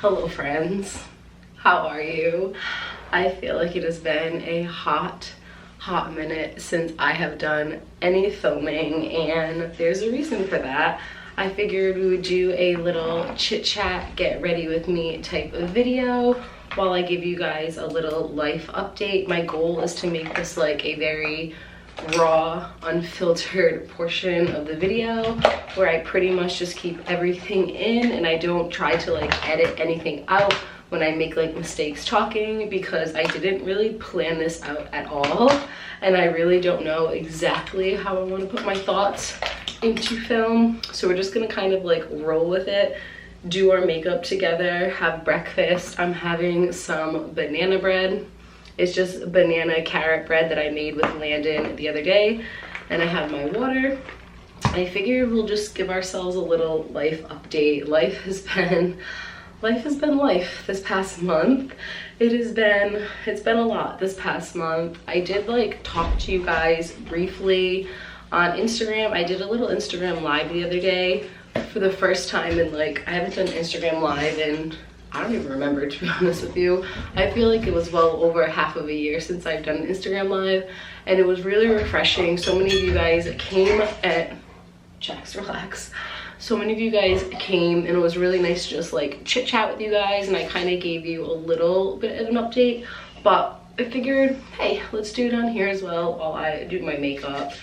Hello friends, how are you? I feel like it has been a hot minute since I have done any filming, and there's a reason for that. I figured we would do a little chit chat, get ready with me type of video while I give you guys a little life update. My goal is to make this like a very raw, unfiltered portion of the video where I pretty much just keep everything in and I don't try to like edit anything out when I make like mistakes talking, because I didn't really plan this out at all and I really don't know exactly how I want to put my thoughts into film. So we're just gonna kind of like roll with it, do our makeup together, have breakfast. I'm having some banana bread. It's just banana carrot bread that I made with Landon the other day, and I have my water. I figured we'll just give ourselves a little life update. Life has been life this past month. It's been a lot this past month. I did like talk to you guys briefly on Instagram. I did a little Instagram live the other day for the first time, and like I haven't done Instagram live in, I don't even remember, to be honest with you. I feel like it was well over half of a year since I've done Instagram live, and it was really refreshing. So many of you guys came at Jax, relax. So many of you guys came, and it was really nice to just like chit chat with you guys, and I kind of gave you a little bit of an update, but I figured, hey, let's do it on here as well while I do my makeup.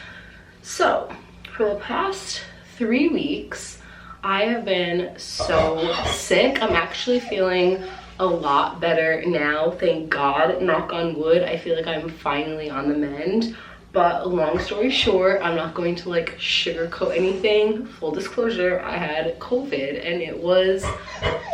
So for the past 3 weeks, I have been so sick. I'm actually feeling a lot better now, thank God, knock on wood. I feel like I'm finally on the mend. But long story short, I'm not going to like sugarcoat anything. Full disclosure, I had COVID and it was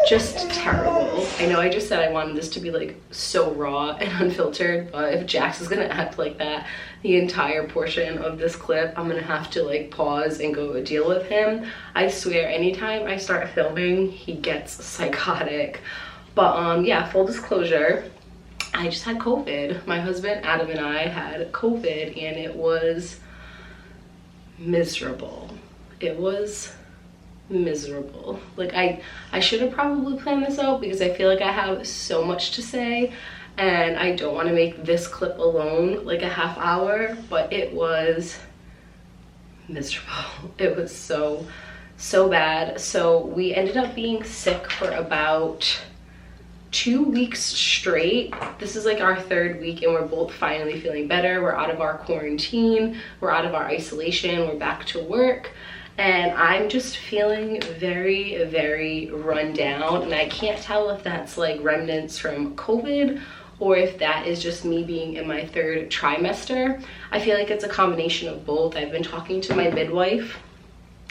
just terrible. I know I just said I wanted this to be like so raw and unfiltered, but if Jax is gonna act like that the entire portion of this clip, I'm gonna have to like pause and go deal with him. I swear, anytime I start filming, he gets psychotic. But yeah, full disclosure, I just had COVID. My husband Adam and I had COVID, and it was miserable. It was miserable. Like I should have probably planned this out, because I feel like I have so much to say and I don't want to make this clip alone like a half hour, but it was miserable. It was so bad. So we ended up being sick for about 2 weeks straight. This is like our 3rd week, and we're both finally feeling better. We're out of our quarantine, we're out of our isolation, we're back to work, and I'm just feeling very run down, and I can't tell if that's like remnants from COVID or if that is just me being in my 3rd trimester. I feel like it's a combination of both. I've been talking to my midwife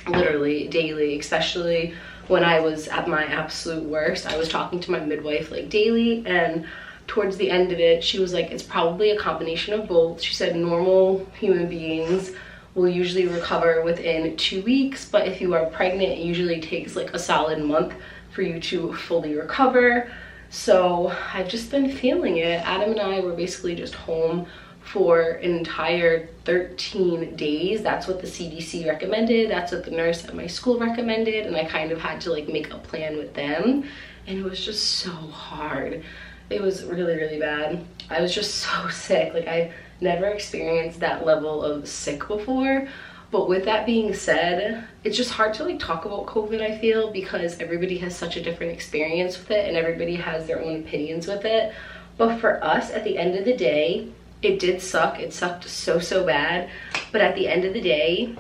literally daily, especially when I was at my absolute worst. I was talking to my midwife like daily, and towards the end of it, she was like, it's probably a combination of both. She said normal human beings will usually recover within 2 weeks, but if you are pregnant, it usually takes like a solid month for you to fully recover. So I've just been feeling it. Adam and I were basically just home for an entire 13 days. That's what the CDC recommended. That's what the nurse at my school recommended. And I kind of had to like make a plan with them. And it was just so hard. It was really bad. I was just so sick. Like I never experienced that level of sick before. But with that being said, it's just hard to like talk about COVID, I feel, because everybody has such a different experience with it and everybody has their own opinions with it. But for us, at the end of the day, it did suck. It sucked so bad. But at the end of the day,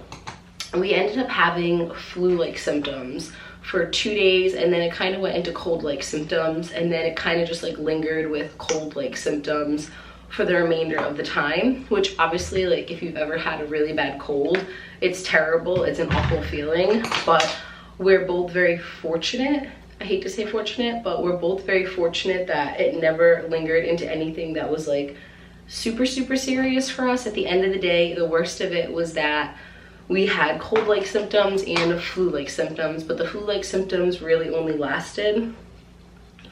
we ended up having flu-like symptoms for 2 days, and then it kind of went into cold-like symptoms, and then it kind of just like lingered with cold-like symptoms for the remainder of the time, which obviously, like if you've ever had a really bad cold, it's terrible. It's an awful feeling. But we're both very fortunate. I hate to say fortunate, but we're both very fortunate that it never lingered into anything that was like super serious for us. At the end of the day, the worst of it was that we had cold-like symptoms and flu-like symptoms, but the flu-like symptoms really only lasted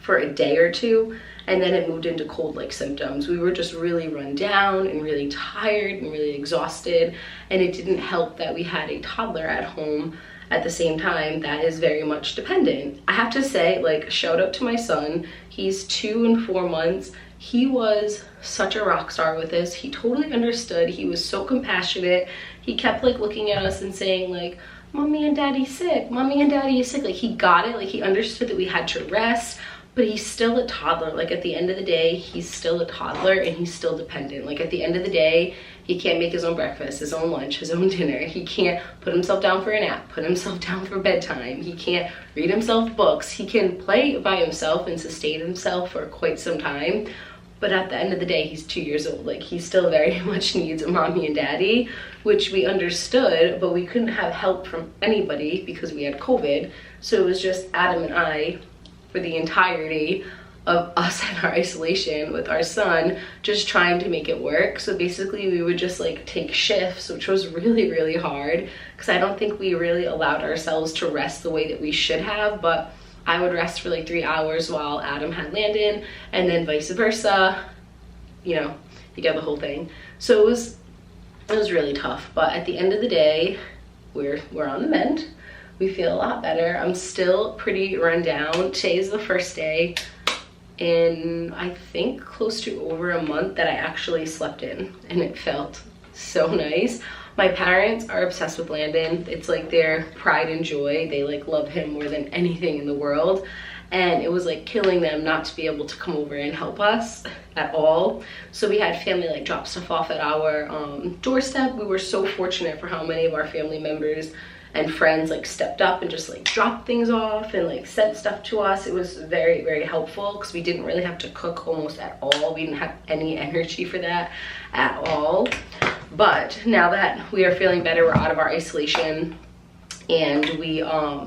for a day or two, and then it moved into cold-like symptoms. We were just really run down and really tired and really exhausted, and it didn't help that we had a toddler at home at the same time, that is very much dependent. I have to say, like, shout out to my son. He's 2 and 4 months. He was such a rock star with this. He totally understood. He was so compassionate. He kept like looking at us and saying like, mommy and daddy's sick, mommy and daddy is sick. Like, he got it. Like, he understood that we had to rest, but he's still a toddler. Like, at the end of the day, he's still a toddler and he's still dependent. Like, at the end of the day, he can't make his own breakfast, his own lunch, his own dinner. He can't put himself down for a nap, put himself down for bedtime. He can't read himself books. He can play by himself and sustain himself for quite some time. But at the end of the day, he's 2 years old. Like, he still very much needs a mommy and daddy, which we understood, but we couldn't have help from anybody because we had COVID. So it was just Adam and I for the entirety of us in our isolation with our son, just trying to make it work. So basically we would just like take shifts, which was really, really hard because I don't think we really allowed ourselves to rest the way that we should have. But I would rest for like 3 hours while Adam had Landon, and then vice versa. You know, you get the whole thing. So it was really tough. But at the end of the day, we're on the mend. We feel a lot better. I'm still pretty run down. Today's the first day in, I think, close to over a month that I actually slept in, and it felt so nice. My parents are obsessed with Landon. It's like their pride and joy. They like love him more than anything in the world, and it was like killing them not to be able to come over and help us at all. So we had family like drop stuff off at our doorstep. We were so fortunate for how many of our family members and friends like stepped up and just like dropped things off and like sent stuff to us. It was very, very helpful because we didn't really have to cook almost at all. We didn't have any energy for that at all. But now that we are feeling better, we're out of our isolation and we are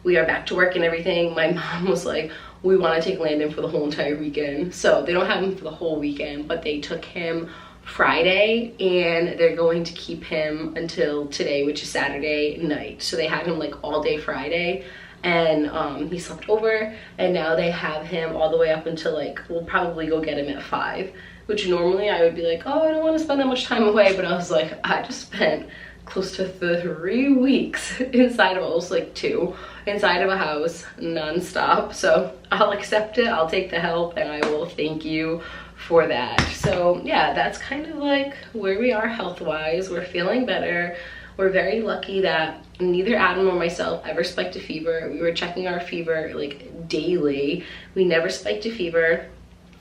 back to work and everything, my mom was like, we want to take Landon for the whole entire weekend. So they don't have him for the whole weekend, but they took him Friday and they're going to keep him until today, which is Saturday night. So they had him like all day Friday, and he slept over, and now they have him all the way up until like, we'll probably go get him at 5, which normally I would be like, oh, I don't want to spend that much time away, but I was like, I just spent close to 3 weeks inside of, almost like 2, inside of a house non-stop. So I'll accept it, I'll take the help, and I will thank you for that. So yeah, that's kind of like where we are health-wise. We're feeling better. We're very lucky that neither Adam or myself ever spiked a fever. We were checking our fever like daily. We never spiked a fever,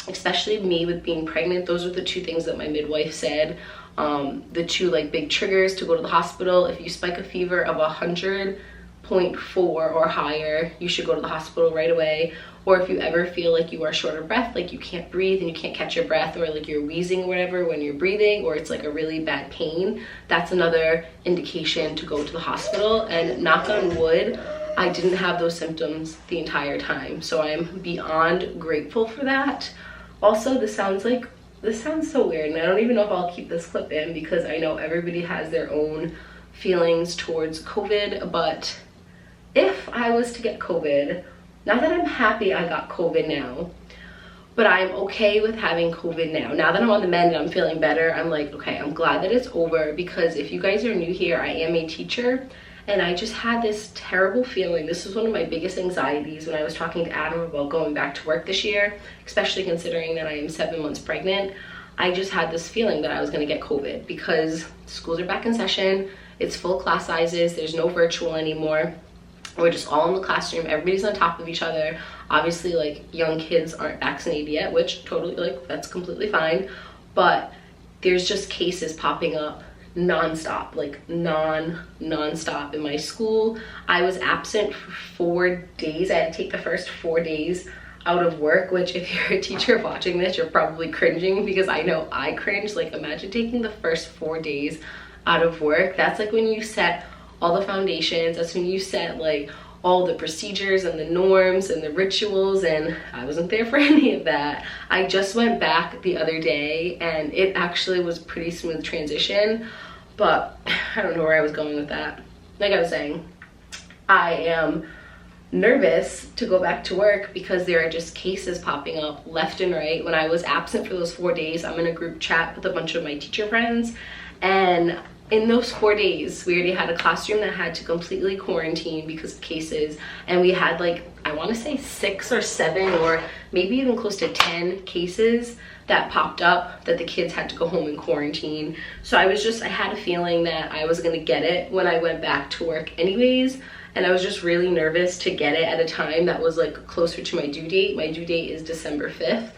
especially me with being pregnant. Those are the 2 things that my midwife said. The 2 like big triggers to go to the hospital. If you spike a fever of 100.4 or higher, you should go to the hospital right away. Or if you ever feel like you are short of breath, like you can't breathe and you can't catch your breath, or like you're wheezing or whatever when you're breathing, or it's like a really bad pain, that's another indication to go to the hospital. And knock on wood, I didn't have those symptoms the entire time. So I'm beyond grateful for that. Also, this sounds so weird, and I don't even know if I'll keep this clip in because I know everybody has their own feelings towards COVID, but if I was to get COVID, not that I'm happy I got COVID now, but I'm okay with having COVID now. Now that I'm on the mend and I'm feeling better, I'm like, okay, I'm glad that it's over, because if you guys are new here, I am a teacher, and I just had this terrible feeling. This was one of my biggest anxieties when I was talking to Adam about going back to work this year, especially considering that I am 7 months pregnant. I just had this feeling that I was gonna get COVID because schools are back in session, it's full class sizes, there's no virtual anymore. We're just all in the classroom, everybody's on top of each other. Obviously, like, young kids aren't vaccinated yet, which totally, like, that's completely fine. But there's just cases popping up non-stop, like non-stop in my school. I was absent for 4 days. I had to take the first 4 days out of work, which if you're a teacher watching this, you're probably cringing, because I know I cringe. Like, imagine taking the first 4 days out of work. That's like when you set all the foundations, that's when you set like all the procedures and the norms and the rituals, and I wasn't there for any of that. I just went back the other day and it actually was pretty smooth transition, but I don't know where I was going with that. Like I was saying, I am nervous to go back to work because there are just cases popping up left and right. When I was absent for those 4 days, I'm in a group chat with a bunch of my teacher friends, and in those 4 days, we already had a classroom that had to completely quarantine because of cases, and we had like, I want to say 6 or 7 or maybe even close to 10 cases that popped up that the kids had to go home and quarantine. So I had a feeling that I was gonna get it when I went back to work anyways, and I was just really nervous to get it at a time that was like closer to my due date. My due date is December 5th.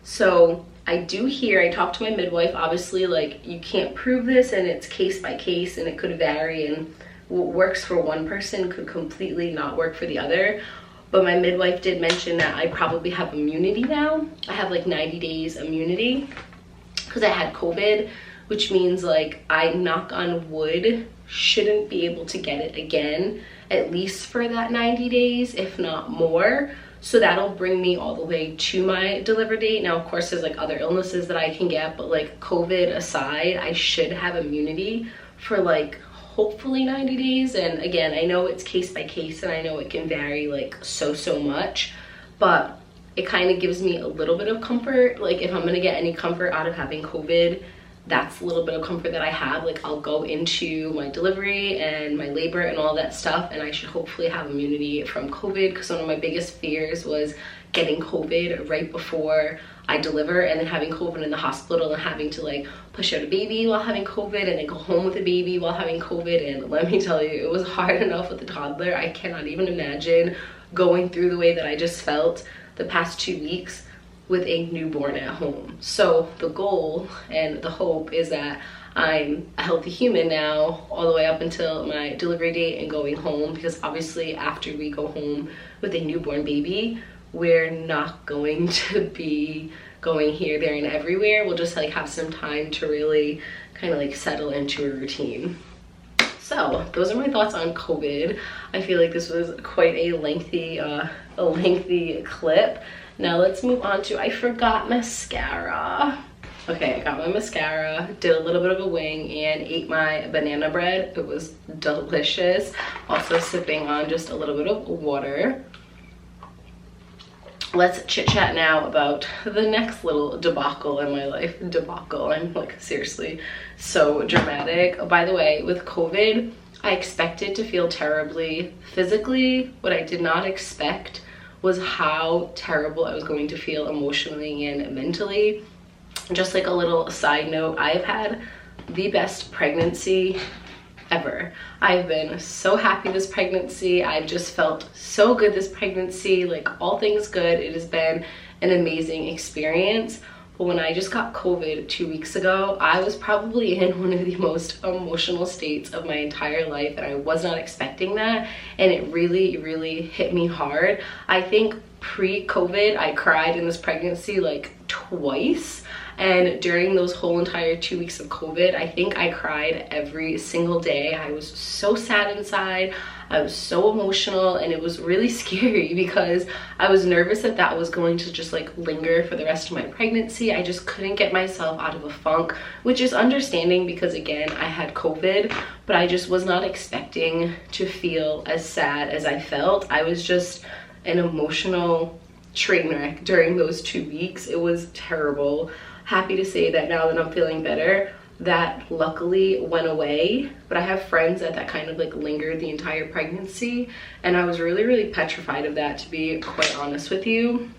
So I talked to my midwife, obviously, like, you can't prove this and it's case by case and it could vary, and what works for one person could completely not work for the other. But my midwife did mention that I probably have immunity now. I have like 90 days immunity because I had COVID, which means like I, knock on wood, shouldn't be able to get it again, at least for that 90 days, if not more. So that'll bring me all the way to my delivery date. Now, of course, there's like other illnesses that I can get, but like COVID aside, I should have immunity for like hopefully 90 days. And again, I know it's case by case and I know it can vary like so much, but it kind of gives me a little bit of comfort. Like if I'm gonna get any comfort out of having COVID, that's a little bit of comfort that I have. Like I'll go into my delivery and my labor and all that stuff, and I should hopefully have immunity from COVID, because one of my biggest fears was getting COVID right before I deliver and then having COVID in the hospital and having to like push out a baby while having COVID and then go home with a baby while having COVID. And let me tell you, it was hard enough with a toddler. I cannot even imagine going through the way that I just felt the past 2 weeks with a newborn at home. So the goal and the hope is that I'm a healthy human now all the way up until my delivery date and going home, because obviously after we go home with a newborn baby, we're not going to be going here, there, and everywhere. We'll just like have some time to really kind of like settle into a routine. So those are my thoughts on COVID. I feel like this was quite a lengthy clip. Now let's move on to, I forgot mascara. Okay, I got my mascara, did a little bit of a wing, and ate my banana bread. It was delicious. Also sipping on just a little bit of water. Let's chit chat now about the next little debacle in my life. Debacle, I'm like seriously so dramatic. By the way, with COVID, I expected to feel terribly physically. What I did not expect was how terrible I was going to feel emotionally and mentally. Just like a little side note, I've had the best pregnancy ever. I've been so happy this pregnancy. I've just felt so good this pregnancy, like all things good. It has been an amazing experience. But when I just got COVID 2 weeks ago, I was probably in one of the most emotional states of my entire life, and I was not expecting that, and it really hit me hard. I think pre-COVID, I cried in this pregnancy like twice, and during those whole entire 2 weeks of COVID, I think I cried every single day. I was so sad inside. I was so emotional, and it was really scary because I was nervous that that was going to just like linger for the rest of my pregnancy. I just couldn't get myself out of a funk, which is understanding because again, I had COVID, but I just was not expecting to feel as sad as I felt. I was just an emotional train wreck during those 2 weeks. It was terrible. Happy to say that now that I'm feeling better, that luckily went away. But I have friends that kind of like lingered the entire pregnancy, and I was really petrified of that, to be quite honest with you.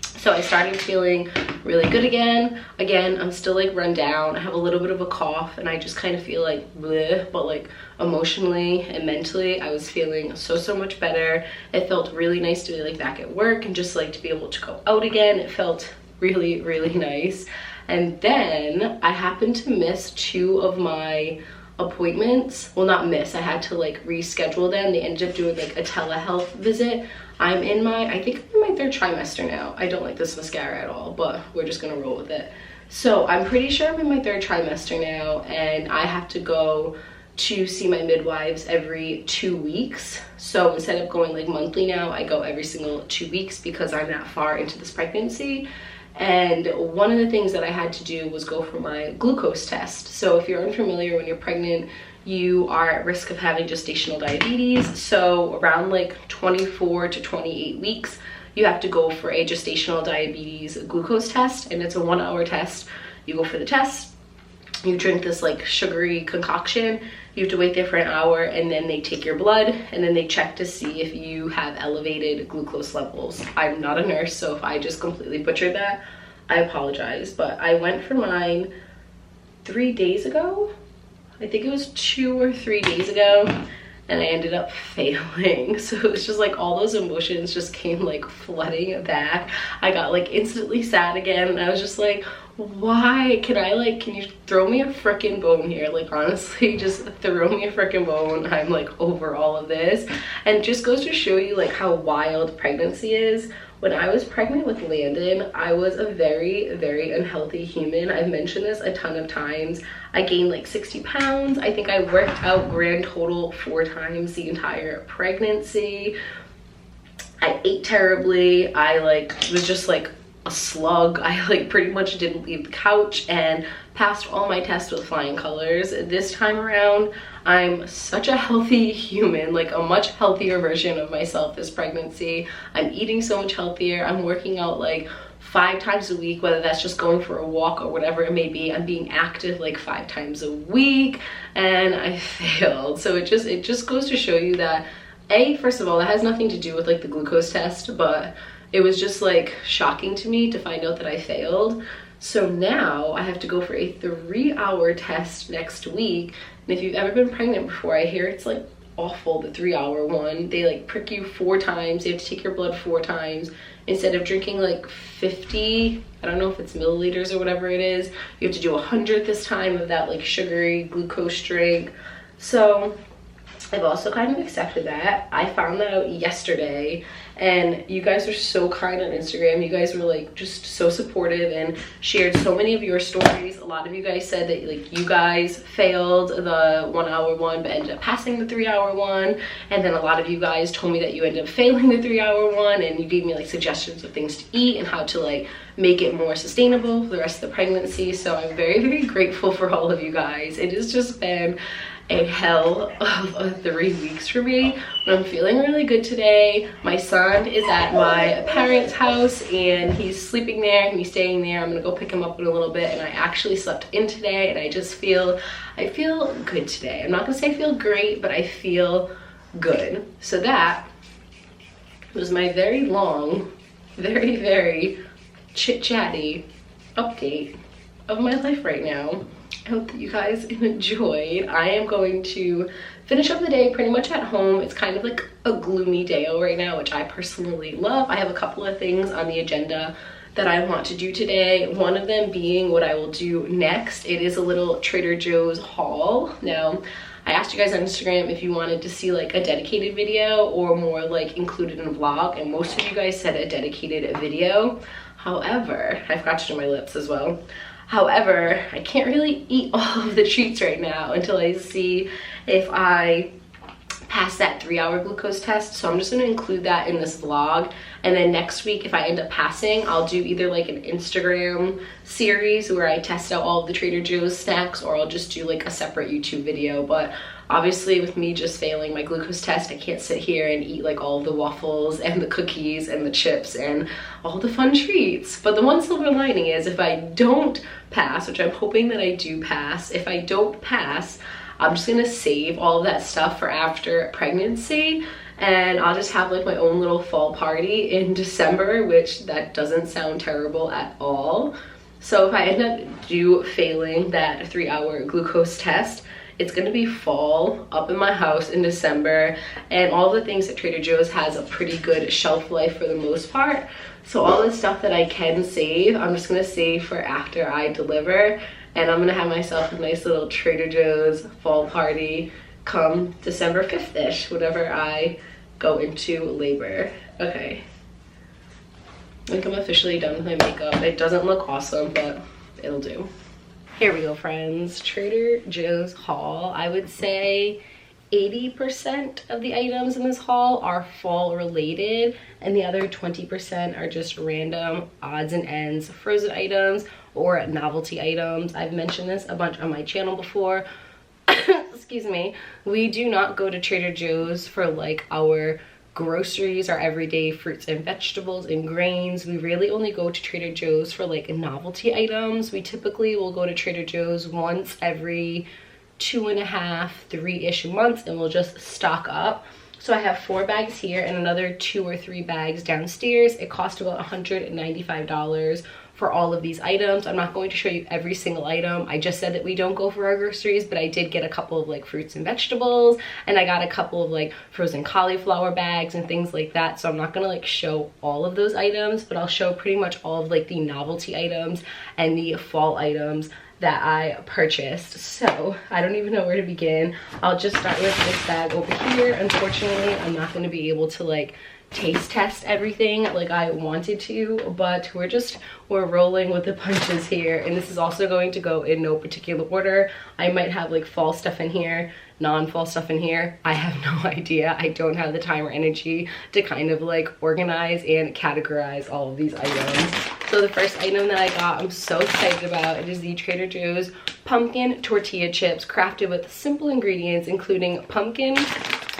So I started feeling really good again. I'm still like run down. I have a little bit of a cough, and I just kind of feel like bleh, but like emotionally and mentally, I was feeling so much better. It felt really nice to be like back at work and just like to be able to go out again. It felt really nice. And then I happened to miss 2 of my appointments. Well, not miss, I had to like reschedule them. They ended up doing like a telehealth visit. I think I'm in my 3rd trimester now. I don't like this mascara at all, but we're just gonna roll with it. So I'm pretty sure I'm in my 3rd trimester now, and I have to go to see my midwives every 2 weeks. So instead of going like monthly now, I go every single 2 weeks because I'm that far into this pregnancy. And one of the things that I had to do was go for my glucose test. So if you're unfamiliar, when you're pregnant, you are at risk of having gestational diabetes. So around like 24 to 28 weeks, you have to go for a gestational diabetes glucose test, and it's a 1-hour test. You go for the test, you drink this like sugary concoction. You have to wait there for an hour, and then they take your blood, and then they check to see if you have elevated glucose levels. I'm not a nurse, so if I just completely butchered that, I apologize. But I went for mine 3 days ago. I think it was 2 or 3 days ago, and I ended up failing. So it was just like all those emotions just came like flooding back. I got like instantly sad again, and I was just like, why? Can you throw me a freaking bone here? Like, honestly, just throw me a freaking bone. I'm like over all of this. And it just goes to show you like how wild pregnancy is. When I was pregnant with Landon, I was a very, very unhealthy human. I've mentioned this a ton of times. I gained like 60 pounds. I think I worked out grand total 4 times the entire pregnancy. I ate terribly. I like was just like a slug. I like pretty much didn't leave the couch and passed all my tests with flying colors. This time around, I'm such a healthy human, like a much healthier version of myself this pregnancy. I'm eating so much healthier. I'm working out like 5 times a week, whether that's just going for a walk or whatever it may be. I'm being active like 5 times a week, and I failed. So it just goes to show you that, first of all, that has nothing to do with like the glucose test, but it was just like shocking to me to find out that I failed. So now I have to go for a 3-hour test next week. And if you've ever been pregnant before, I hear it's like awful, the 3-hour one. They like prick you 4 times. They have to take your blood 4 times. Instead of drinking like 50, I don't know if it's milliliters or whatever it is, you have to do 100 this time of that like sugary glucose drink. So I've also kind of accepted that. I found that out yesterday, and you guys are so kind on Instagram. You guys were like just so supportive and shared so many of your stories. A lot of you guys said that like you guys failed the 1-hour one but ended up passing the 3-hour one, and then a lot of you guys told me that you ended up failing the 3-hour one, and you gave me like suggestions of things to eat and how to like make it more sustainable for the rest of the pregnancy. So I'm very, very grateful for all of you guys. It has just been a hell of 3 weeks for me, but I'm feeling really good today. My son is at my parents' house and he's sleeping there and he's staying there. I'm gonna go pick him up in a little bit, and I actually slept in today, and I feel good today. I'm not gonna say I feel great, but I feel good. So that was my very long, very, very chit-chatty update of my life right now. I hope that you guys enjoyed. I am going to finish up the day pretty much at home. It's kind of like a gloomy day right now, which I personally love. I have a couple of things on the agenda that I want to do today. One of them being what I will do next. It is a little Trader Joe's haul. Now, I asked you guys on Instagram if you wanted to see like a dedicated video or more like included in a vlog, and most of you guys said a dedicated video. However, I forgot to do my lips as well. However, I can't really eat all of the treats right now until I see if I pass that 3-hour glucose test. So I'm just gonna include that in this vlog. And then next week, if I end up passing, I'll do either like an Instagram series where I test out all of the Trader Joe's snacks, or I'll just do like a separate YouTube video. But obviously with me just failing my glucose test, I can't sit here and eat like all the waffles and the cookies and the chips and all the fun treats. But the one silver lining is if I don't pass, which I'm hoping that I do pass, if I don't pass, I'm just gonna save all of that stuff for after pregnancy, and I'll just have like my own little fall party in December, which that doesn't sound terrible at all. So if I end up failing that 3-hour glucose test, it's gonna be fall up in my house in December, and all the things at Trader Joe's has a pretty good shelf life for the most part. So all the stuff that I can save, I'm just gonna save for after I deliver, and I'm gonna have myself a nice little Trader Joe's fall party come December 5th-ish, whenever I go into labor. Okay, I think I'm officially done with my makeup. It doesn't look awesome, but it'll do. Here we go, friends. Trader Joe's haul. I would say 80% of the items in this haul are fall related, and the other 20% are just random odds and ends frozen items or novelty items. I've mentioned this a bunch on my channel before. Excuse me. We do not go to Trader Joe's for like our groceries, our everyday fruits and vegetables and grains. We really only go to Trader Joe's for like novelty items. We typically will go to Trader Joe's once every 2.5, 3-ish months, and we'll just stock up. So I have 4 bags here and another 2 or 3 bags downstairs. It cost about $195 for all of these items. I'm not going to show you every single item. I just said that we don't go for our groceries, but I did get a couple of like fruits and vegetables, and I got a couple of like frozen cauliflower bags and things like that. So I'm not gonna like show all of those items, but I'll show pretty much all of like the novelty items and the fall items that I purchased. So I don't even know where to begin. I'll just start with this bag over here. Unfortunately, I'm not going to be able to like taste test everything like I wanted to, but we're rolling with the punches here. And this is also going to go in no particular order. I might have like fall stuff in here, non-fall stuff in here. I have no idea. I don't have the time or energy to kind of like organize and categorize all of these items. So the first item that I got, I'm so excited about. It is the Trader Joe's pumpkin tortilla chips, crafted with simple ingredients including pumpkin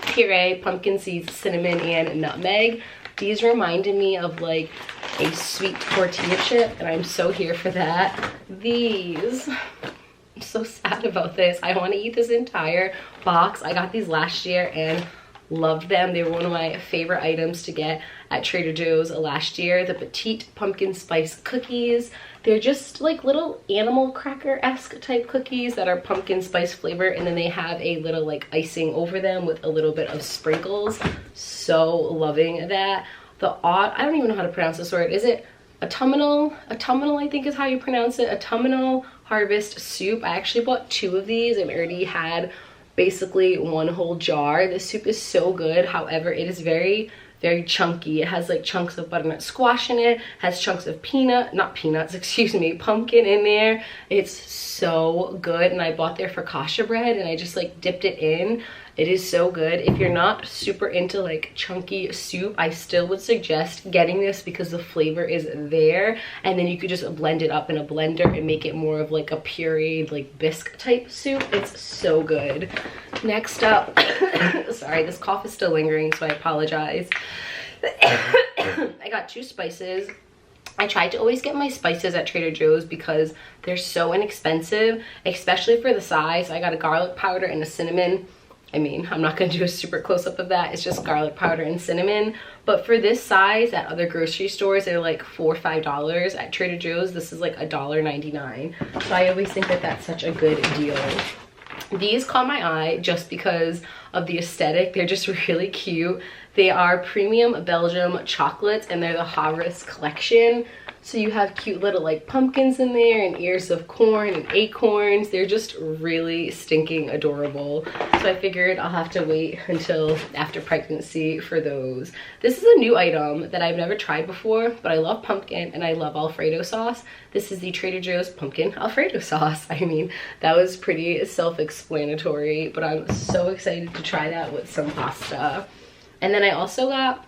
puree, pumpkin seeds, cinnamon, and nutmeg. These reminded me of like a sweet tortilla chip, and I'm so here for that. These, I'm so sad about this. I want to eat this entire box. I got these last year and loved them. They were one of my favorite items to get at Trader Joe's last year. The petite pumpkin spice cookies. They're just like little animal cracker-esque type cookies that are pumpkin spice flavor, and then they have a little like icing over them with a little bit of sprinkles. So loving that. I don't even know how to pronounce this word. Is it autumnal? Autumnal, I think is how you pronounce it. Autumnal harvest soup. I actually bought 2 of these and already had basically 1 whole jar. The soup is so good. However, it is very chunky. It has like chunks of butternut squash in it, has chunks of pumpkin in there. It's so good, and I bought their focaccia bread and I just like dipped it in. It is so good. If you're not super into like chunky soup, I still would suggest getting this because the flavor is there, and then you could just blend it up in a blender and make it more of like a pureed like bisque type soup. It's so good. Next up, sorry, this cough is still lingering, so I apologize. I got 2 spices. I tried to always get my spices at Trader Joe's because they're so inexpensive, especially for the size. I got a garlic powder and a cinnamon. I mean, I'm not going to do a super close-up of that. It's just garlic powder and cinnamon. But for this size at other grocery stores, they're like $4 or $5. At Trader Joe's, this is like $1.99. So I always think that that's such a good deal. These caught my eye just because of the aesthetic. They're just really cute. They are premium Belgium chocolates, and they're the Harvest collection. So you have cute little like pumpkins in there and ears of corn and acorns. They're just really stinking adorable. So I figured I'll have to wait until after pregnancy for those. This is a new item that I've never tried before, but I love pumpkin and I love Alfredo sauce. This is the Trader Joe's pumpkin Alfredo sauce. I mean, that was pretty self-explanatory, but I'm so excited to try that with some pasta. And then I also got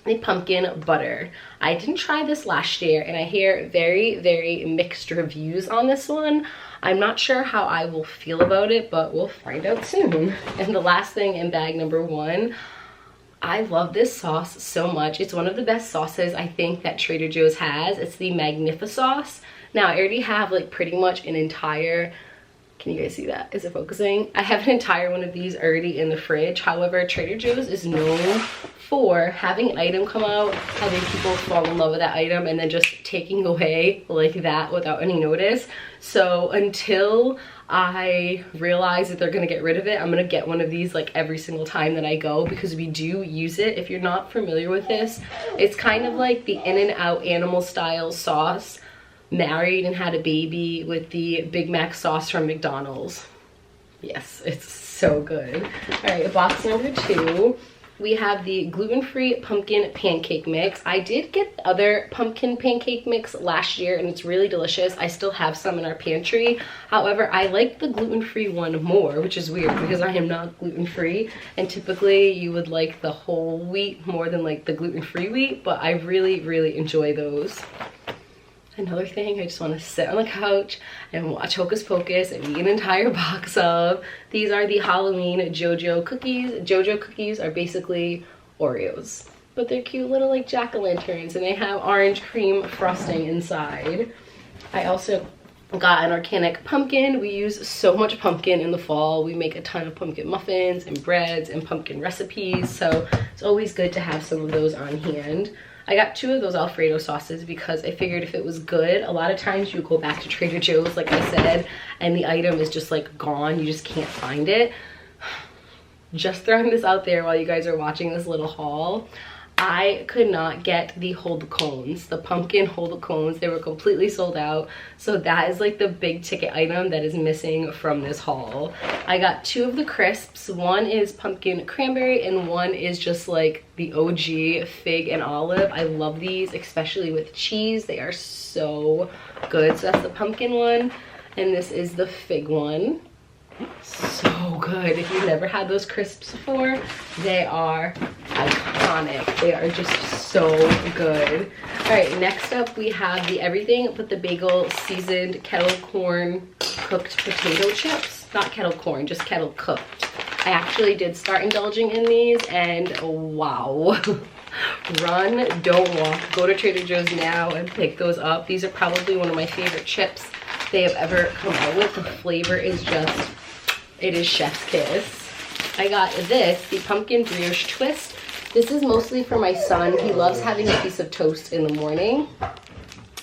the pumpkin butter. I didn't try this last year, and I hear very mixed reviews on this one. I'm not sure how I will feel about it, but we'll find out soon. And the last thing in bag number 1, I love this sauce so much. It's one of the best sauces I think that Trader Joe's has. It's the Magnifi-Sauce. Now I already have like pretty much an entire, can you guys see that? Is it focusing? I have an entire one of these already in the fridge. However, Trader Joe's is known for having an item come out, having people fall in love with that item, and then just taking away like that without any notice. So until I realize that they're gonna get rid of it, I'm gonna get one of these like every single time that I go, because we do use it. If you're not familiar with this, it's kind of like the In-N-Out animal style sauce married and had a baby with the Big Mac sauce from McDonald's. Yes, it's so good. All right, box number 2. We have the gluten-free pumpkin pancake mix. I did get the other pumpkin pancake mix last year, and it's really delicious. I still have some in our pantry. However, I like the gluten-free one more, which is weird because I am not gluten-free, and typically you would like the whole wheat more than like the gluten-free wheat, but I really enjoy those. Another thing, I just want to sit on the couch and watch Hocus Pocus and eat an entire box of. These are the Halloween jojo cookies. Jojo cookies are basically Oreos. But they're cute little like jack-o'-lanterns, and they have orange cream frosting inside. I also got an organic pumpkin. We use so much pumpkin in the fall. We make a ton of pumpkin muffins and breads and pumpkin recipes, so it's always good to have some of those on hand. I got 2 of those Alfredo sauces because I figured if it was good, a lot of times you go back to Trader Joe's, like I said, and the item is just like gone. You just can't find it. Just throwing this out there while you guys are watching this little haul. I could not get the hold cones, the pumpkin hold cones. They were completely sold out. So that is like the big ticket item that is missing from this haul. I got 2 of the crisps. One is pumpkin cranberry and one is just like the OG fig and olive. I love these, especially with cheese. They are so good. So that's the pumpkin one, and this is the fig one. So good. If you've never had those crisps before, they are iconic. They are just so good. All right, next up we have the everything but the bagel seasoned kettle corn cooked potato chips. Not kettle corn, just kettle cooked. I actually did start indulging in these, and wow. Run, don't walk. Go to Trader Joe's now and pick those up. These are probably one of my favorite chips they have ever come out with. The flavor is just, it is chef's kiss. I got this, the pumpkin brioche twist. This is mostly for my son. He loves having a piece of toast in the morning,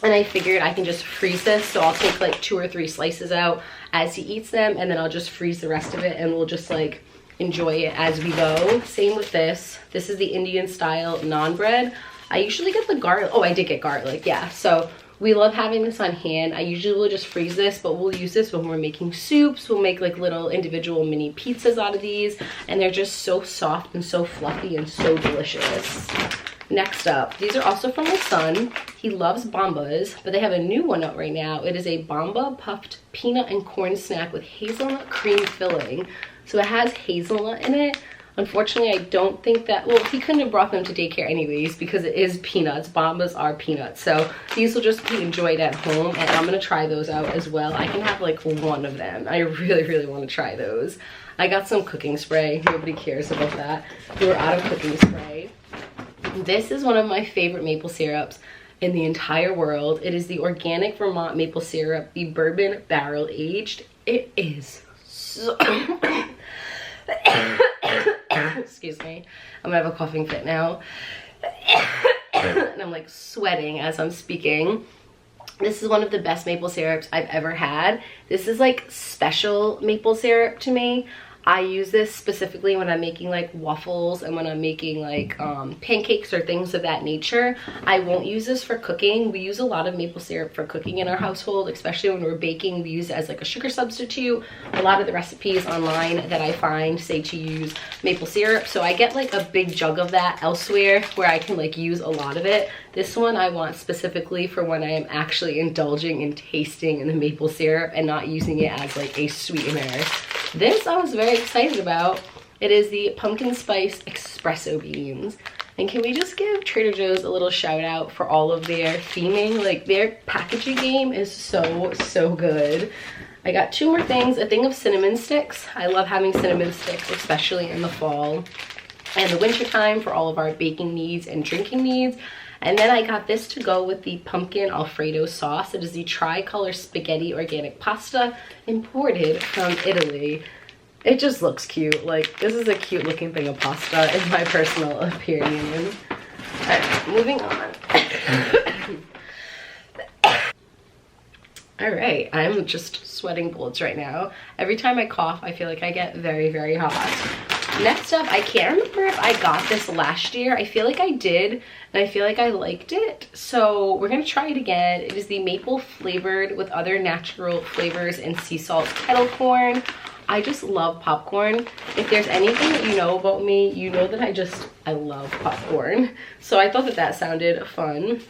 and I figured I can just freeze this. So I'll take like 2 or 3 slices out as he eats them, and then I'll just freeze the rest of it, and we'll just like enjoy it as we go. Same with this. This is the Indian style naan bread. I usually get the garlic. Oh, I did get garlic, yeah. So we love having this on hand. I usually will just freeze this, but we'll use this when we're making soups. We'll make like little individual mini pizzas out of these, and they're just so soft and so fluffy and so delicious. Next up, these are also from my son. He loves Bombas, but they have a new one out right now. It is a Bomba puffed peanut and corn snack with hazelnut cream filling. So it has hazelnut in it. Unfortunately, I don't think that, well, he couldn't have brought them to daycare anyways because it is peanuts. Bombas are peanuts. So these will just be enjoyed at home, and I'm going to try those out as well. I can have like 1 of them. I really, really want to try those. I got some cooking spray. Nobody cares about that. We were out of cooking spray. This is one of my favorite maple syrups in the entire world. It is the organic Vermont maple syrup, the bourbon barrel aged. It is so... Excuse me, I'm gonna have a coughing fit now. And I'm like sweating as I'm speaking. This is one of the best maple syrups I've ever had. This is like special maple syrup to me. I use this specifically when I'm making like waffles and when I'm making like pancakes or things of that nature. I won't use this for cooking. We use a lot of maple syrup for cooking in our household, especially when we're baking. We use it as like a sugar substitute. A lot of the recipes online that I find say to use maple syrup. So I get like a big jug of that elsewhere where I can like use a lot of it. This one I want specifically for when I am actually indulging and tasting in the maple syrup and not using it as like a sweetener. This I was very excited about. It is the pumpkin spice espresso beans. And can we just give Trader Joe's a little shout out for all of their theming? Like their packaging game is so, so good. I got 2 more things. A thing of cinnamon sticks. I love having cinnamon sticks, especially in the fall and the winter time for all of our baking needs and drinking needs. And then I got this to go with the pumpkin Alfredo sauce. It is the tricolor spaghetti organic pasta imported from Italy. It just looks cute. Like, this is a cute looking thing of pasta in my personal opinion. Alright, moving on. Alright, I'm just sweating bullets right now. Every time I cough, I feel like I get very, very hot. Next up, I can't remember if I got this last year. I feel like I did, and I feel like I liked it. So we're gonna try it again. It is the maple flavored with other natural flavors and sea salt kettle corn. I just love popcorn. If there's anything that you know about me, you know that I love popcorn. So I thought that that sounded fun.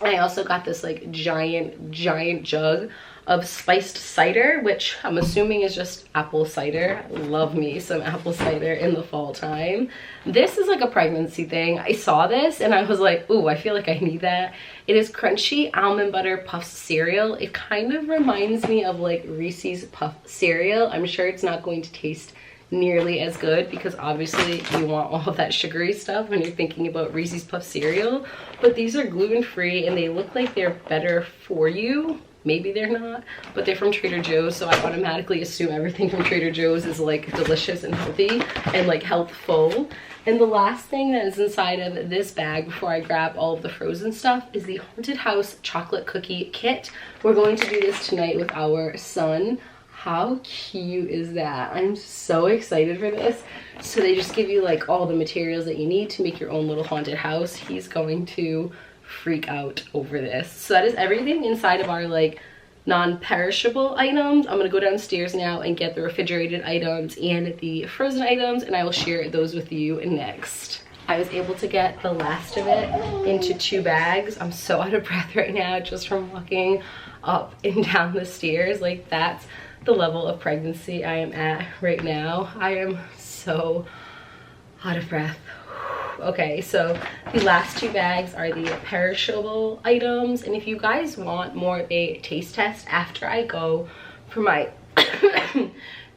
I also got this like giant jug of spiced cider, which I'm assuming is just apple cider. Love me some apple cider in the fall time. This is like a pregnancy thing. I saw this and I was like, ooh, I feel like I need that. It is crunchy almond butter puffed cereal. It kind of reminds me of like Reese's Puff cereal. I'm sure it's not going to taste nearly as good because obviously you want all of that sugary stuff when you're thinking about Reese's Puff cereal. But these are gluten-free and they look like they're better for you. Maybe they're not, but they're from Trader Joe's, so I automatically assume everything from Trader Joe's is like delicious and healthy and like healthful. And the last thing that is inside of this bag before I grab all of the frozen stuff is the Haunted House chocolate cookie kit. We're going to do this tonight with our son. How cute is that? I'm so excited for this. So they just give you like all the materials that you need to make your own little haunted house. He's going to freak out over this. So that is everything inside of our like non-perishable items. I'm gonna go downstairs now and get the refrigerated items and the frozen items, and I will share those with you next. I was able to get the last of it into 2 bags. I'm so out of breath right now just from walking up and down the stairs. Like, that's the level of pregnancy I am at right now. I am so out of breath. Okay, so the last 2 bags are the perishable items, and if you guys want more of a taste test after I go for my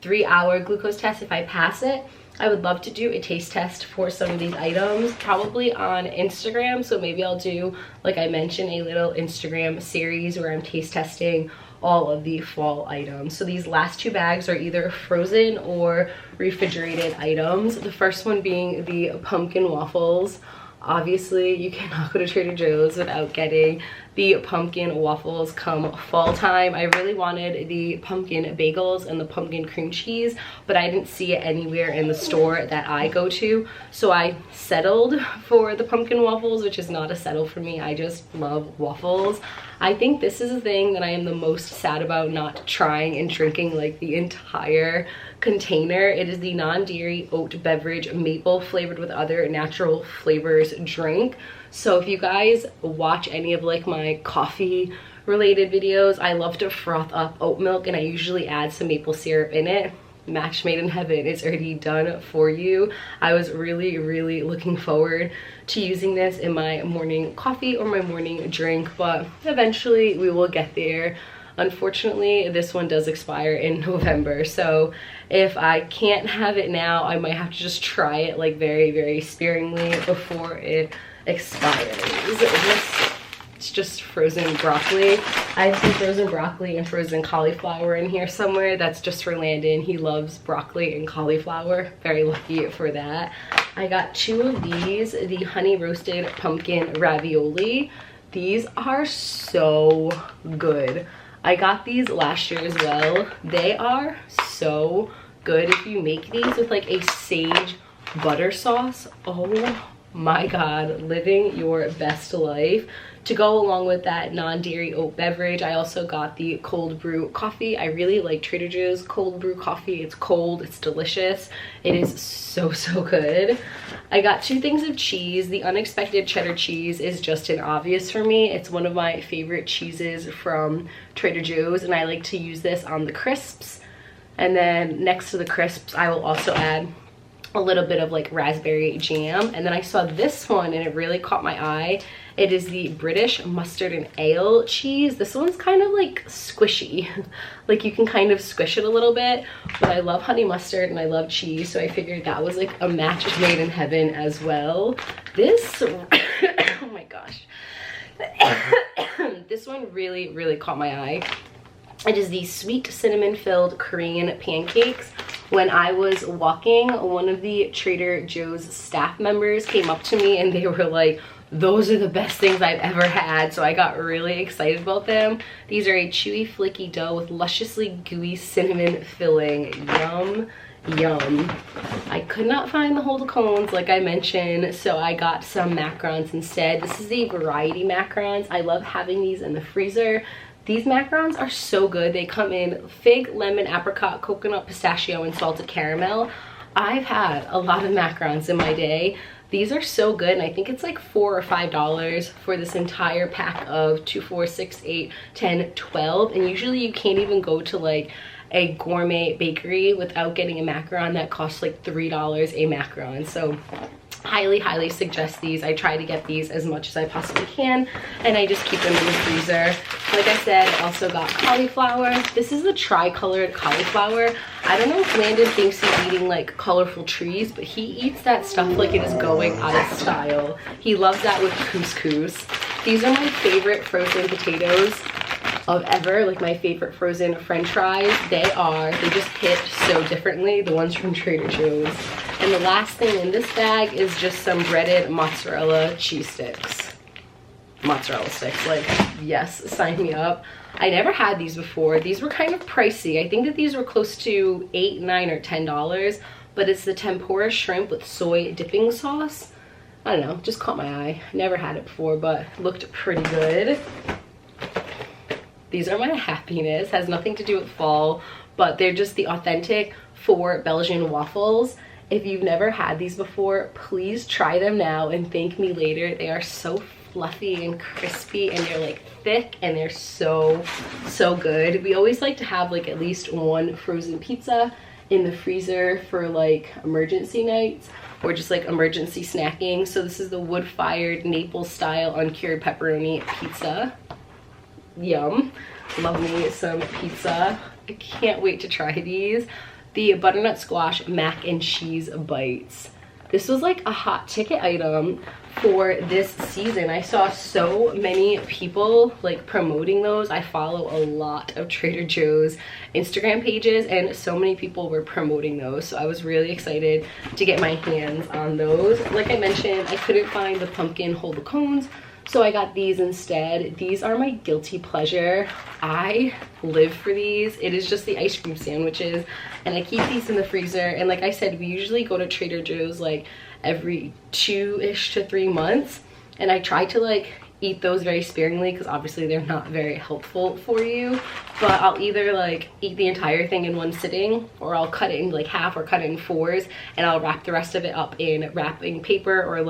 3-hour glucose test, if I pass it, I would love to do a taste test for some of these items, probably on Instagram. So maybe I'll do, like I mentioned, a little Instagram series where I'm taste testing all of the fall items. So these last 2 bags are either frozen or refrigerated items. The first one being the pumpkin waffles. Obviously, you cannot go to Trader Joe's without getting the pumpkin waffles come fall time. I really wanted the pumpkin bagels and the pumpkin cream cheese, but I didn't see it anywhere in the store that I go to. So I settled for the pumpkin waffles, which is not a settle for me. I just love waffles. I think this is the thing that I am the most sad about not trying and drinking like the entire container. It is the non-dairy oat beverage maple flavored with other natural flavors drink. So if you guys watch any of like my coffee related videos, I love to froth up oat milk and I usually add some maple syrup in it. Match made in heaven, it's already done for you. I was really looking forward to using this in my morning coffee or my morning drink, but eventually we will get there. Unfortunately, this one does expire in November, so if I can't have it now, I might have to just try it like very sparingly before it expires. It's just frozen broccoli. I have some frozen broccoli and frozen cauliflower in here somewhere. That's just for Landon. He loves broccoli and cauliflower. Very lucky for that. I got 2 of these, the honey roasted pumpkin ravioli. These are so good. I got these last year as well. They are so good. If you make these with like a sage butter sauce, oh my god, living your best life. To go along with that non-dairy oat beverage, I also got the cold brew coffee. I really like Trader Joe's cold brew coffee. It's cold, it's delicious. It is so good. I got 2 things of cheese. The unexpected cheddar cheese is just an obvious for me. It's one of my favorite cheeses from Trader Joe's, and I like to use this on the crisps. And then next to the crisps, I will also add a little bit of like raspberry jam. And then I saw this one and it really caught my eye. It is the British mustard and ale cheese. This one's kind of like squishy. Like you can kind of squish it a little bit, but I love honey mustard and I love cheese, so I figured that was like a match made in heaven as well. This, oh my gosh. This one really caught my eye. It is the sweet cinnamon filled Korean pancakes. When I was walking, one of the Trader Joe's staff members came up to me and they were like, those are the best things I've ever had. So I got really excited about them. These are a chewy flaky dough with lusciously gooey cinnamon filling. Yum. I could not find the whole cones like I mentioned, so I got some macarons instead. This is the variety macarons. I love having these in the freezer. These macarons are so good. They come in fig, lemon, apricot, coconut, pistachio, and salted caramel. I've had a lot of macarons in my day. These are so good, and I think it's like $4 or $5 for this entire pack of 2, 4, 6, 8, 10, 12. And usually you can't even go to like a gourmet bakery without getting a macaron that costs like $3 a macaron. So highly suggest these. I try to get these as much as I possibly can, and I just keep them in the freezer. Like I said, I also got cauliflower. This is the tri-colored cauliflower. I don't know if Landon thinks he's eating like colorful trees, but he eats that stuff like it is going out of style. He loves that with couscous. These are my favorite frozen potatoes of ever, like my favorite frozen french fries. They just hit so differently, the ones from Trader Joe's. And the last thing in this bag is just some breaded mozzarella cheese sticks. Mozzarella sticks, like, yes, sign me up. I never had these before. These were kind of pricey. I think that these were close to $8, $9, or $10, but it's the tempura shrimp with soy dipping sauce. I don't know, just caught my eye. Never had it before, but looked pretty good. These are my happiness. Has nothing to do with fall, but they're just the authentic 4 Belgian waffles. If you've never had these before, please try them now and thank me later. They are so fluffy and crispy, and they're like thick, and they're so good. We always like to have like at least one frozen pizza in the freezer for like emergency nights or just like emergency snacking. So this is the wood-fired Naples style uncured pepperoni pizza. Yum. Love me some pizza. I can't wait to try these. The butternut squash mac and cheese bites. This was like a hot ticket item for this season. I saw so many people like promoting those. I follow a lot of Trader Joe's Instagram pages, and so many people were promoting those, so I was really excited to get my hands on those. Like I mentioned, I couldn't find the pumpkin hold the cones, so I got these instead. These are my guilty pleasure. I live for these. It is just the ice cream sandwiches, and I keep these in the freezer. And like I said, we usually go to Trader Joe's like every 2-ish to 3 months, and I try to like eat those very sparingly because obviously they're not very helpful for you. But I'll either like eat the entire thing in one sitting, or I'll cut it in like half or cut it in 4s, and I'll wrap the rest of it up in wrapping paper, or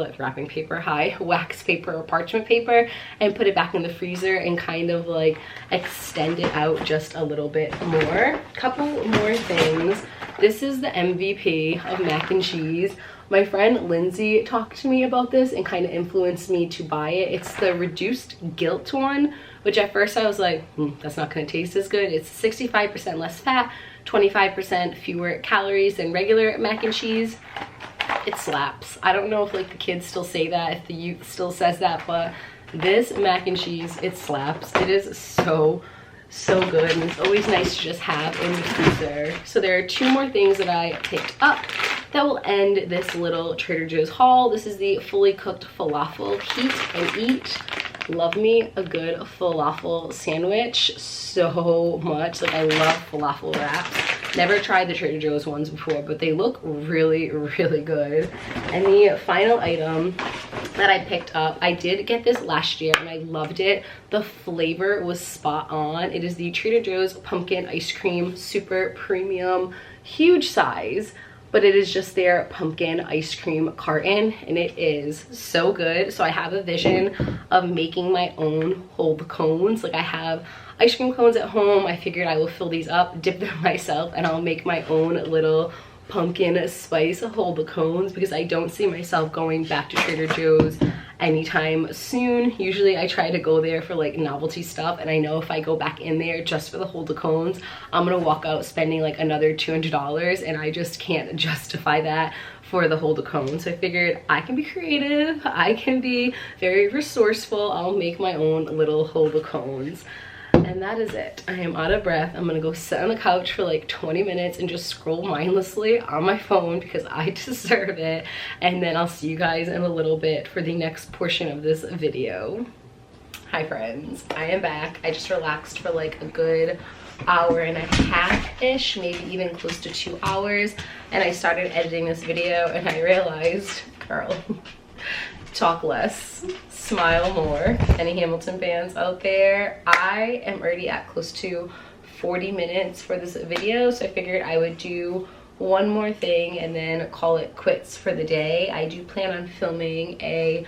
wax paper or parchment paper, and put it back in the freezer and kind of like extend it out just a little bit more. Couple more things. This is the MVP of mac and cheese. My friend Lindsay talked to me about this and kind of influenced me to buy it. It's the reduced guilt one, which at first I was like, that's not going to taste as good. It's 65% less fat, 25% fewer calories than regular mac and cheese. It slaps. I don't know if like the kids still say that, if the youth still says that, but this mac and cheese, it slaps. It is so good, and it's always nice to just have in the freezer. So there are 2 more things that I picked up that will end this little Trader Joe's haul. This is the fully cooked falafel heat and eat. Love me a good falafel sandwich so much. Like, I love falafel wraps. Never tried the Trader Joe's ones before, but they look really good. And the final item that I picked up, I did get this last year and I loved it. The flavor was spot on. It is the Trader Joe's pumpkin ice cream, super premium, huge size, but it is just their pumpkin ice cream carton, and it is so good. So I have a vision of making my own hold cones. Like, I have ice cream cones at home. I figured I will fill these up, dip them myself, and I'll make my own little pumpkin spice hold the cones, because I don't see myself going back to Trader Joe's anytime soon. Usually I try to go there for like novelty stuff, and I know if I go back in there just for the hold the cones, I'm gonna walk out spending like another $200, and I just can't justify that for the hold the cones. So I figured I can be creative, I can be very resourceful, I'll make my own little hold the cones. And that is it. I am out of breath. I'm gonna go sit on the couch for like 20 minutes and just scroll mindlessly on my phone because I deserve it. And then I'll see you guys in a little bit for the next portion of this video. Hi friends, I am back. I just relaxed for like a good hour and a half-ish, maybe even close to 2 hours. And I started editing this video and I realized, girl, talk less, smile more. Any Hamilton fans out there? I am already at close to 40 minutes for this video, so I figured I would do one more thing and then call it quits for the day. I do plan on filming a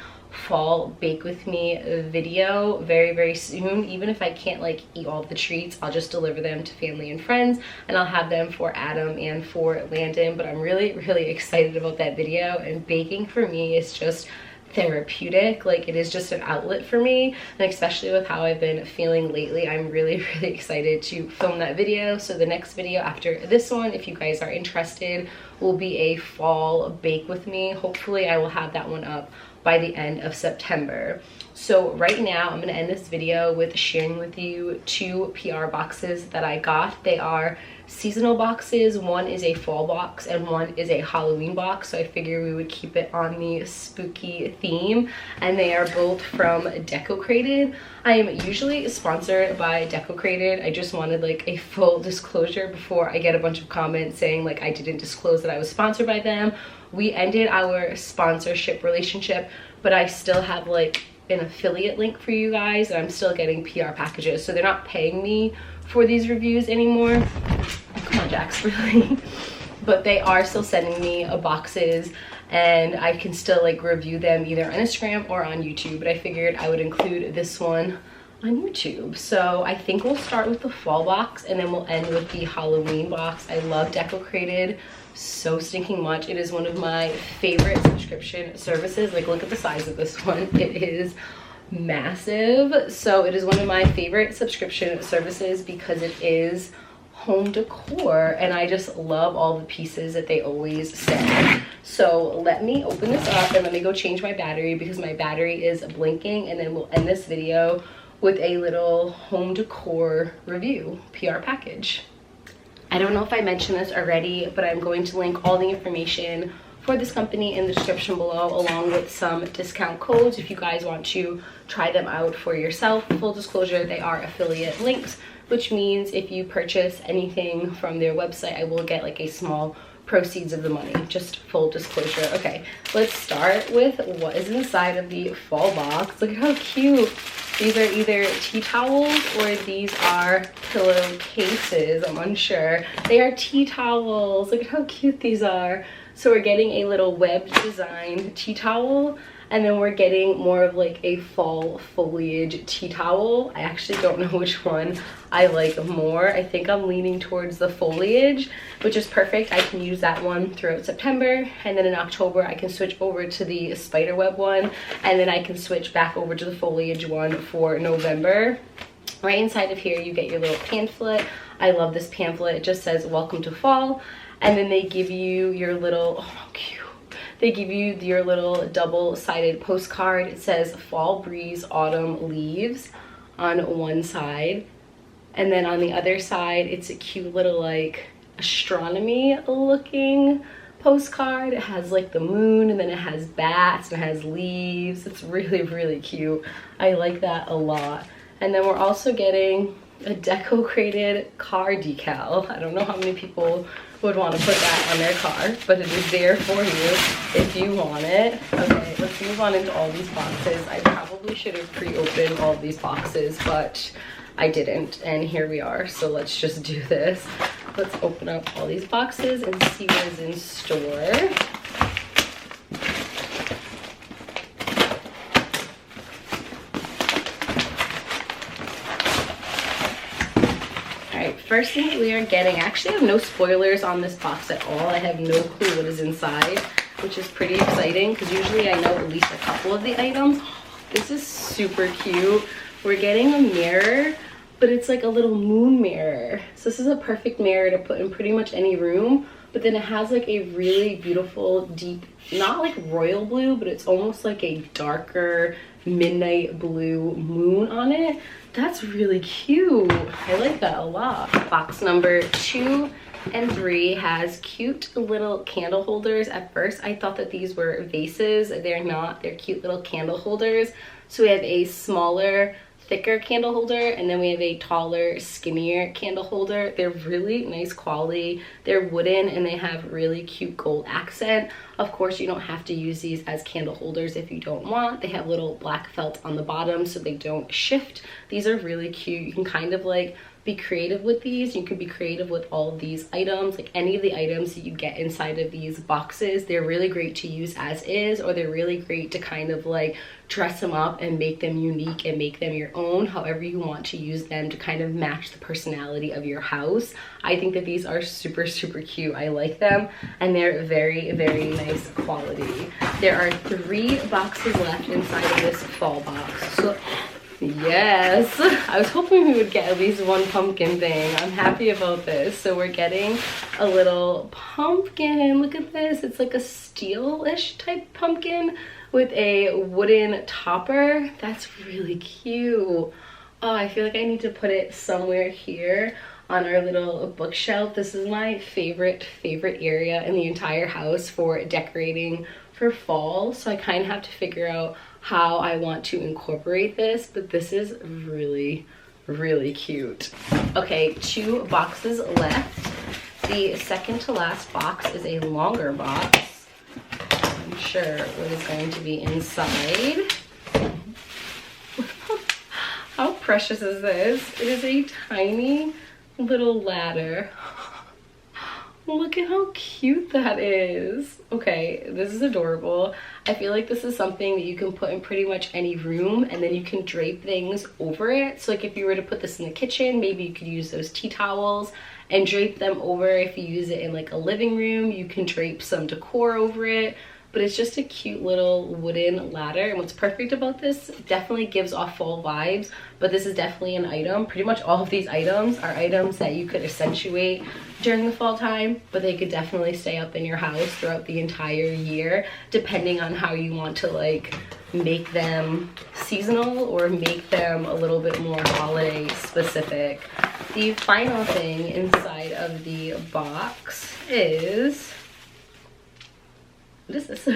fall bake with me video very soon. Even if I can't like eat all of the treats, I'll just deliver them to family and friends, and I'll have them for Adam and for Landon. But I'm really excited about that video, and baking for me is just therapeutic. Like, it is just an outlet for me, and especially with how I've been feeling lately, I'm really excited to film that video. So the next video after this one, if you guys are interested, will be a fall bake with me. Hopefully I will have that one up by the end of September. So right now I'm gonna end this video with sharing with you 2 PR boxes that I got. They are seasonal boxes. One is a fall box and one is a Halloween box, so I figure we would keep it on the spooky theme, and they are both from DECOCRATED. I am usually sponsored by DECOCRATED. I just wanted like a full disclosure before I get a bunch of comments saying like I didn't disclose that I was sponsored by them. We ended our sponsorship relationship, but I still have like an affiliate link for you guys, and I'm still getting PR packages, so they're not paying me for these reviews anymore. Come on, Jax, really. But they are still sending me boxes, and I can still like review them either on Instagram or on YouTube, but I figured I would include this one on YouTube. So I think we'll start with the fall box and then we'll end with the Halloween box. I love DECOCRATED so stinking much. It is one of my favorite subscription services. Like, look at the size of this one. It is massive. So it is one of my favorite subscription services because it is home decor, and I just love all the pieces that they always send. So let me open this up and let me go change my battery because my battery is blinking, and then we'll end this video with a little home decor review PR package. I don't know if I mentioned this already, but I'm going to link all the information for this company in the description below, along with some discount codes if you guys want to try them out for yourself. Full disclosure, they are affiliate links, which means if you purchase anything from their website, I will get like a small proceeds of the money. Just full disclosure. Okay, let's start with what is inside of the fall box. Look at how cute. These are either tea towels or these are pillowcases. I'm unsure. They are tea towels. Look at how cute these are. So we're getting a little webbed design tea towel, and then we're getting more of like a fall foliage tea towel. I actually don't know which one I like more. I think I'm leaning towards the foliage, which is perfect. I can use that one throughout September, and then in October I can switch over to the spiderweb one, and then I can switch back over to the foliage one for November. Right inside of here you get your little pamphlet. I love this pamphlet. It just says welcome to fall, and then they give you your little, oh how cute, they give you your little double-sided postcard. It says fall breeze, autumn leaves on one side, and then on the other side it's a cute little like astronomy looking postcard. It has like the moon, and then it has bats, and it has leaves. It's really cute. I like that a lot. And then we're also getting a DECOCRATED car decal. I don't know how many people would want to put that on their car, but it is there for you if you want it. Okay, let's move on into all these boxes. I probably should have pre-opened all of these boxes, but I didn't, and here we are. So let's just do this. Let's open up all these boxes and see what is in store. First thing that we are getting, I actually have no spoilers on this box at all. I have no clue what is inside, which is pretty exciting because usually I know at least a couple of the items. This is super cute. We're getting a mirror, but it's like a little moon mirror. So this is a perfect mirror to put in pretty much any room, but then it has like a really beautiful deep, not like royal blue, but it's almost like a darker midnight blue moon on it. That's really cute. I like that a lot. Box number 2 and 3 has cute little candle holders. At first I thought that these were vases. They're not. They're cute little candle holders. So we have a smaller, thicker candle holder, and then we have a taller, skinnier candle holder. They're really nice quality. They're wooden and they have really cute gold accent. Of course, you don't have to use these as candle holders if you don't want. They have little black felt on the bottom so they don't shift. These are really cute. You can kind of like be creative with these. You could be creative with all of these items, like any of the items that you get inside of these boxes. They're really great to use as is, or they're really great to kind of like dress them up and make them unique and make them your own, however you want to use them to kind of match the personality of your house. I think that these are super, super cute. I like them, and they're very, very nice quality. There are 3 boxes left inside of this fall box. So yes, I was hoping we would get at least 1 pumpkin thing. I'm happy about this. So we're getting a little pumpkin. Look at this. It's like a steel-ish type pumpkin with a wooden topper. That's really cute. Oh, I feel like I need to put it somewhere here on our little bookshelf. This is my favorite area in the entire house for decorating for fall. So I kind of have to figure out how I want to incorporate this, but this is really, really cute. Okay, 2 boxes left. The second to last box is a longer box. I'm sure what is going to be inside. How precious is this? It is a tiny little ladder. Look at how cute that is. Okay, this is adorable. I feel like this is something that you can put in pretty much any room, and then you can drape things over it. So like if you were to put this in the kitchen, maybe you could use those tea towels and drape them over. If you use it in like a living room, you can drape some decor over it. But it's just a cute little wooden ladder. And what's perfect about this, it definitely gives off fall vibes, but this is definitely an item. Pretty much all of these items are items that you could accentuate during the fall time, but they could definitely stay up in your house throughout the entire year, depending on how you want to like make them seasonal or make them a little bit more holiday specific. The final thing inside of the box is, what is this?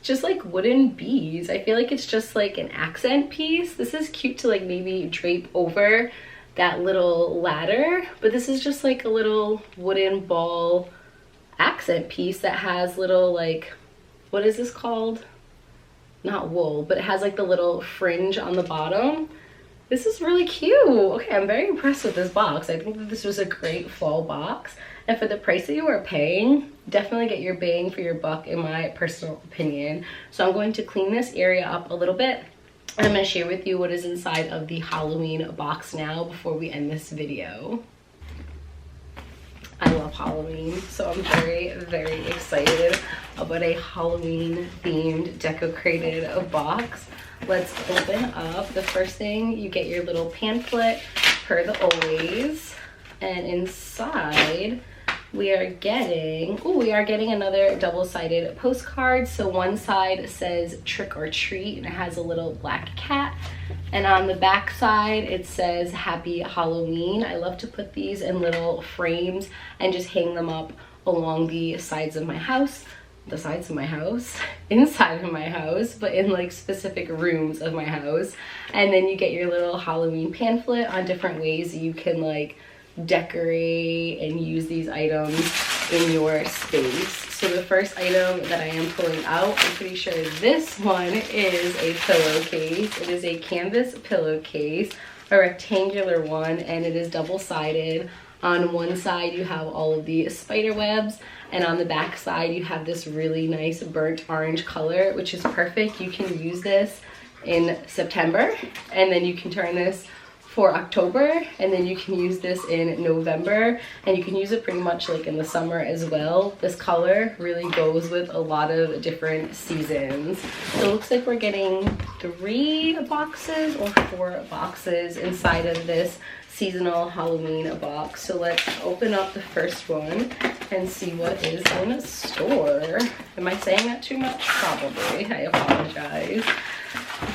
Just like wooden beads. I feel like it's just like an accent piece. This is cute to like maybe drape over that little ladder, but this is just like a little wooden ball accent piece that has little like, what is this called? Not wool, but it has like the little fringe on the bottom. This is really cute. Okay, I'm very impressed with this box. I think that this was a great fall box. And for the price that you are paying, definitely get your bang for your buck in my personal opinion. So I'm going to clean this area up a little bit. And I'm going to share with you what is inside of the Halloween box now before we end this video. I love Halloween, so I'm very, very excited about a Halloween themed DECOCRATED box. Let's open up. The first thing, you get your little pamphlet per the always, and inside we are getting another double-sided postcard. So one side says trick or treat and it has a little black cat, and on the back side it says happy Halloween. I love to put these in little frames and just hang them up along the sides of my house. Inside of my house, but in like specific rooms of my house. And then you get your little Halloween pamphlet on different ways you can like decorate and use these items in your space. So the first item that I am pulling out, I'm pretty sure this one is a pillowcase. It is a canvas pillowcase, a rectangular one, and it is double-sided. On one side you have all of the spider webs, and on the back side you have this really nice burnt orange color, which is perfect. You can use this in September, and then you can turn this for October, and then you can use this in November, and you can use it pretty much like in the summer as well. This color really goes with a lot of different seasons. So it looks like we're getting 3 boxes or 4 boxes inside of this seasonal Halloween box. So let's open up the first one and see what is in store. Am I saying that too much? Probably. I apologize.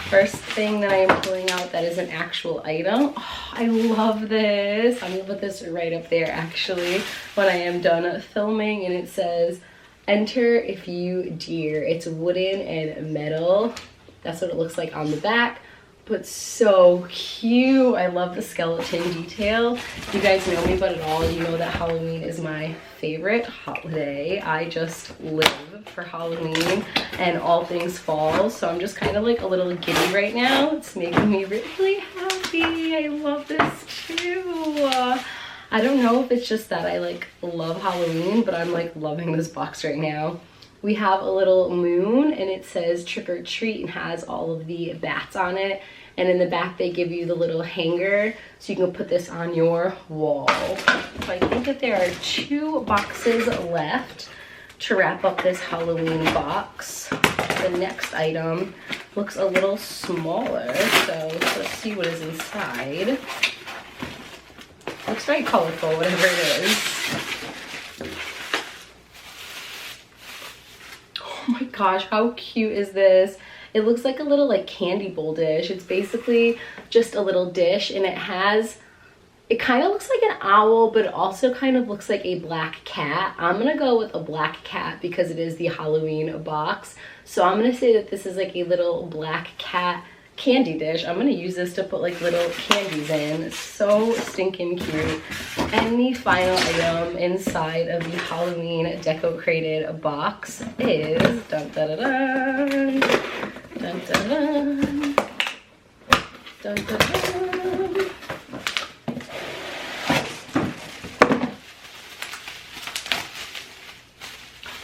First thing that I am pulling out that is an actual item. Oh, I love this. I'm gonna put this right up there actually when I am done filming, and it says enter if you dare. It's wooden and metal. That's what it looks like on the back, but so cute. I love the skeleton detail. You guys know me, but at all, you know that Halloween is my favorite holiday. I just live for Halloween and all things fall, so I'm just kind of like a little giddy right now. It's making me really happy. I love this Ew. I don't know if it's just that I like love Halloween, but I'm like loving this box right now. We have a little moon and it says trick or treat and has all of the bats on it. And in the back they give you the little hanger so you can put this on your wall. So I think that there are 2 boxes left to wrap up this Halloween box. The next item looks a little smaller, so let's see what is inside. Looks very colorful, whatever it is. Oh my gosh, how cute is this? It looks like a little like candy bowl dish. It's basically just a little dish and it kind of looks like an owl, but it also kind of looks like a black cat. I'm gonna go with a black cat because it is the Halloween box. So I'm gonna say that this is like a little black cat candy dish. I'm gonna use this to put like little candies in. It's so stinking cute. And the final item inside of the Halloween DECOCRATED box is dun dun dun dun dun dun dun dun dun.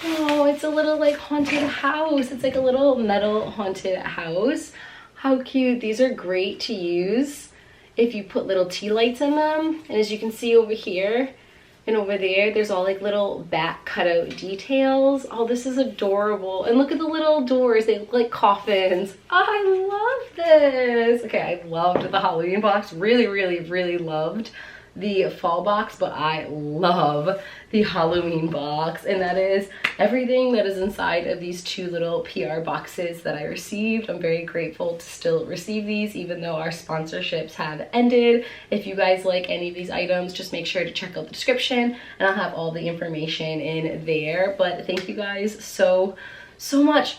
Oh, it's a little like haunted house. It's like a little metal haunted house. How cute. These are great to use if you put little tea lights in them. And as you can see over here and over there, there's all like little bat cutout details. Oh, this is adorable. And look at the little doors. They look like coffins. Oh, I love this. Okay, I loved the Halloween box. Really, really, really loved the fall box, but I love the Halloween box, and that is everything that is inside of these 2 little PR boxes that I received. I'm very grateful to still receive these even though our sponsorships have ended. If you guys like any of these items, just make sure to check out the description and I'll have all the information in there. But thank you guys so much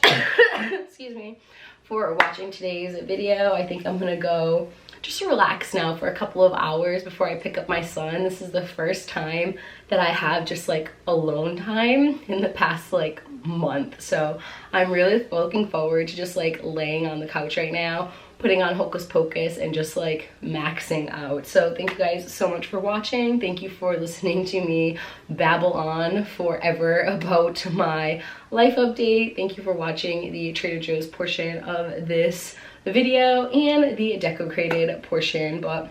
excuse me, for watching today's video. I think I'm gonna go just relax now for a couple of hours before I pick up my son. This is the first time that I have just like alone time in the past like month. So I'm really looking forward to just like laying on the couch right now, putting on Hocus Pocus and just like maxing out. So thank you guys so much for watching. Thank you for listening to me babble on forever about my life update. Thank you for watching the Trader Joe's portion of this video and the DECOCRATED portion. But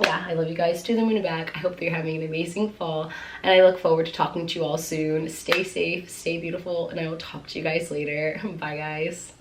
yeah, I love you guys to the moon and back. I hope that you're having an amazing fall and I look forward to talking to you all soon. Stay safe, stay beautiful, and I will talk to you guys later. Bye guys.